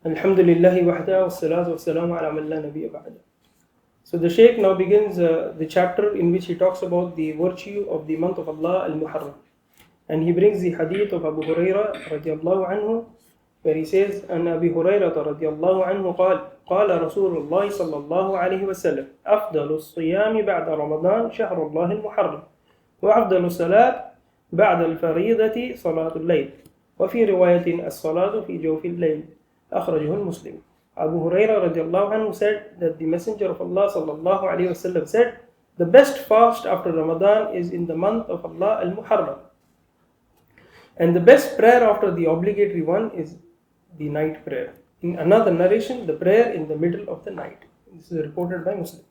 Alhamdulillahi wahda wa salatu wa salamu ala man la nabiyya ba'da. So the Shaykh now begins the chapter in which he talks about the virtue of the month of Allah, al-Muharram. And he brings the hadith of Abu Hurairah radiallahu anhu, where he says, An Abi Hurairah radiallahu anhu قال رسول الله صلى الله عليه وسلم أفضل الصيام بعد رمضان شهر الله المحرم وأفضل الصلاة بعد الفريضة صلاة الليل وفي رواية الصلاة في جوف الليل أخرجه المسلم. Abu Hurairah radiallahu anhu said that the Messenger of Allah sallallahu alayhi wasallam said, the best fast after Ramadan is in the month of Allah al-Muharram. And the best prayer after the obligatory one is the night prayer. In another narration, the prayer in the middle of the night. This is reported by Muslim.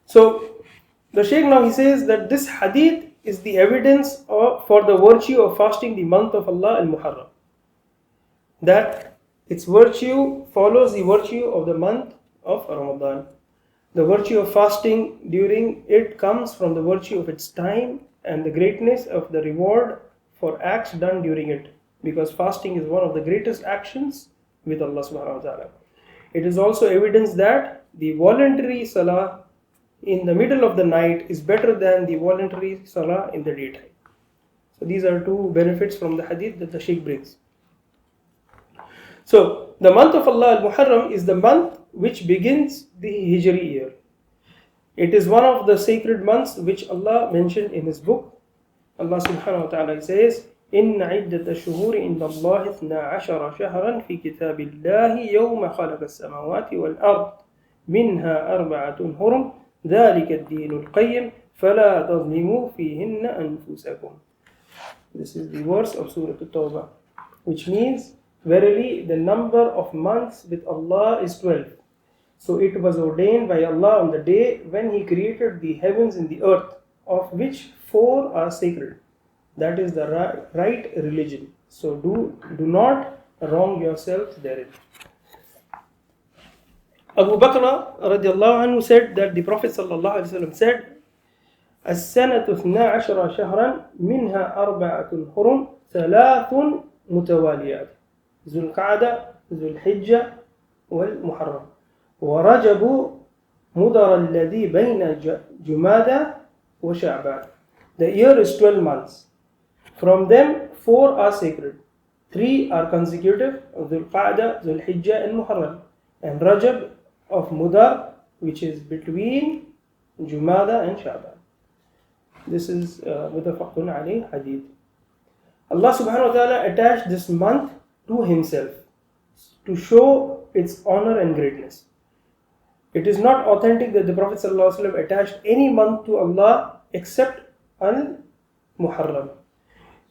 So, the Shaykh now he says that this hadith is the evidence for the virtue of fasting the month of Allah al-Muharram. That its virtue follows the virtue of the month of Ramadan. The virtue of fasting during it comes from the virtue of its time and the greatness of the reward for acts done during it. Because fasting is one of the greatest actions with Allah subhanahu wa ta'ala. It is also evidence that the voluntary salah in the middle of the night is better than the voluntary salah in the daytime. So these are two benefits from the hadith that the Shaykh brings. So the month of Allah al-Muharram is the month which begins the Hijri year. It is one of the sacred months which Allah mentioned in His book. Allah subhanahu wa ta'ala says, إن عدة الشهور عند الله 12 شهرا في كتاب الله يوم خلق السماوات والأرض منها 4 حرم ذلك الدين القيم فلا تظلموا فيهن أنفسكم. This is the verse of Surah At-Tawbah, which means, verily the number of months with Allah is 12. So it was ordained by Allah on the day when He created the heavens and the earth, of which 4 are sacred. That is the right religion. So do not wrong yourselves therein. Abu Bakr radiallahu anhu said that the Prophet sallallahu alaihi wasallam said, السنة 12 شهرا منها 4 حرم 3 متواليات ذو القعدة ذو الحجة والمحرم ورجب مضر الذي بين جمادى وشعبان. The year is 12 months. From them, 4 are sacred, 3 are consecutive, Dhul Qa'dah, Dhul Hijjah and Muharram, and Rajab of Mudar, which is between Jumada and Sha'ban. This is Mutafaqun alayh hadith. Allah subhanahu wa ta'ala attached this month to Himself to show its honor and greatness. It is not authentic that the Prophet sallallahu alaihi wasallam attached any month to Allah except al-Muharram.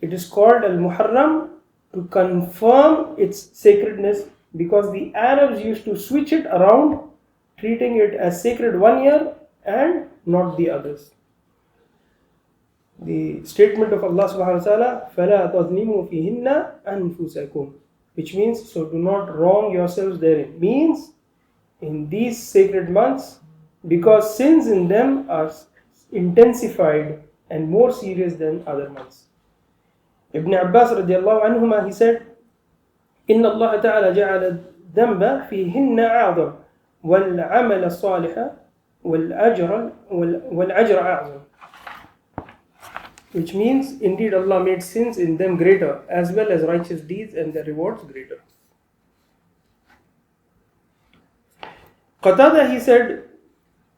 It is called al-Muharram to confirm its sacredness, because the Arabs used to switch it around, treating it as sacred one year and not the others. The statement of Allah subhanahu wa ta'ala, فَلَا تَظْلِمُوا فِيهِنَّ أَنفُسَكُمْ, which means, so do not wrong yourselves therein, means in these sacred months, because sins in them are intensified and more serious than other months. Ibn Abbas radiallahu anhuma, he said, إن الله تعالى جعل الذنب فيهن أعظم والعمل الصالح والأجر أعظم. Which means, indeed Allah made sins in them greater, as well as righteous deeds and their rewards greater. Qatada, he said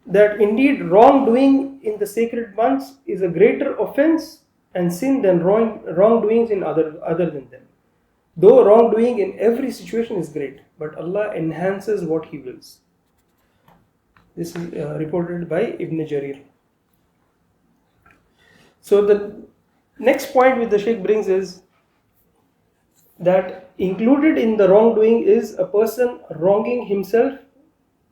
that indeed wrongdoing in the sacred months is a greater offense and sin than wrongdoings in other than them. Though wrongdoing in every situation is great, but Allah enhances what He wills. This is reported by Ibn Jarir. So the next point which the Shaykh brings is that included in the wrongdoing is a person wronging himself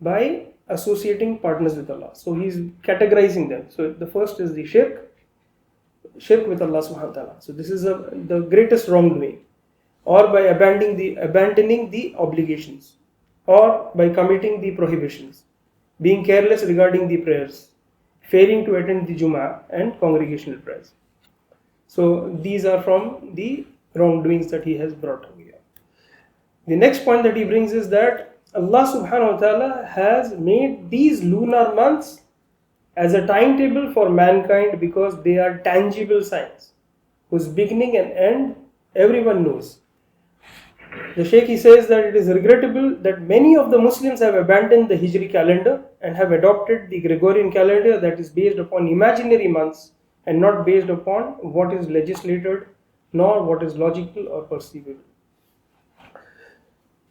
by associating partners with Allah. So he's categorizing them. So the first is the shirk with Allah subhanahu wa ta'ala. So this is the greatest wrongdoing. Or by abandoning the obligations, or by committing the prohibitions, being careless regarding the prayers, failing to attend the Jum'ah and congregational prayers. So these are from the wrongdoings that he has brought over here. The next point that he brings is that Allah subhanahu wa ta'ala has made these lunar months as a timetable for mankind because they are tangible signs whose beginning and end everyone knows. The Shaykh, he says that it is regrettable that many of the Muslims have abandoned the Hijri calendar and have adopted the Gregorian calendar that is based upon imaginary months and not based upon what is legislated nor what is logical or perceivable.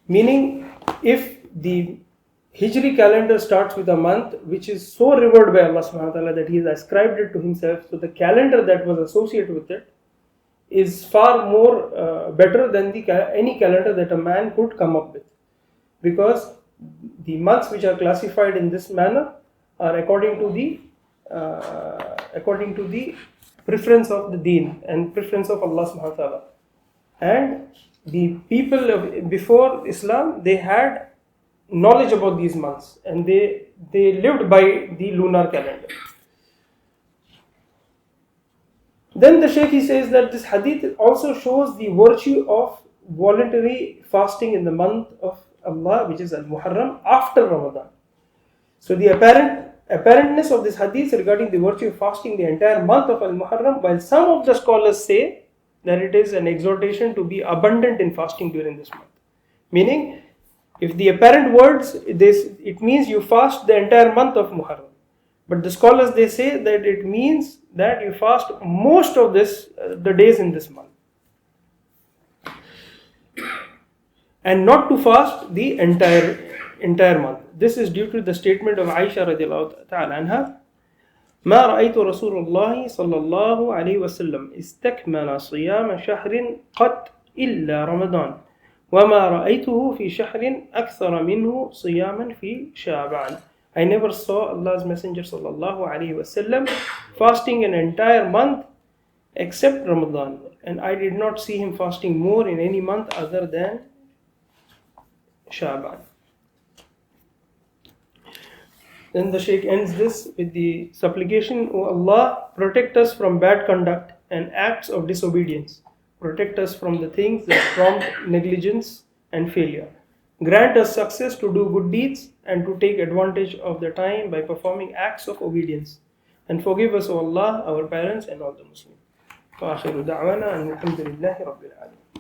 Meaning, if the Hijri calendar starts with a month which is so revered by Allah subhanahu wa ta'ala that He has ascribed it to Himself, so the calendar that was associated with it is far more better than any calendar that a man could come up with, because the months which are classified in this manner are according to the preference of the deen and preference of Allah subhanahu wa ta'ala. And the people before Islam, they had knowledge about these months and they lived by the lunar calendar. Then the Shaykh, he says that this hadith also shows the virtue of voluntary fasting in the month of Allah, which is al-Muharram, after Ramadan. So the apparentness of this hadith regarding the virtue of fasting the entire month of al-Muharram, while some of the scholars say that it is an exhortation to be abundant in fasting during this month. Meaning, if the apparent words, it means you fast the entire month of Muharram. But the scholars, they say that it means that you fast most of the days in this month. And not to fast the entire month. This is due to the statement of Aisha radiallahu ta'ala anha, ما رأيت رسول الله صلى الله عليه وسلم استكمل صيام شهر قط إلا رمضان وما رأيته في شهر أكثر منه صياما في شعبان. I never saw Allah's Messenger sallallahu alaihi wasallam fasting an entire month except Ramadan, and I did not see him fasting more in any month other than Sha'ban. Then the Shaykh ends this with the supplication, O Allah, protect us from bad conduct and acts of disobedience. Protect us from the things that prompt negligence and failure. Grant us success to do good deeds and to take advantage of the time by performing acts of obedience. And forgive us, O Allah, our parents and all the Muslims. وآخر دعوانا أن الحمد لله رب العالمين.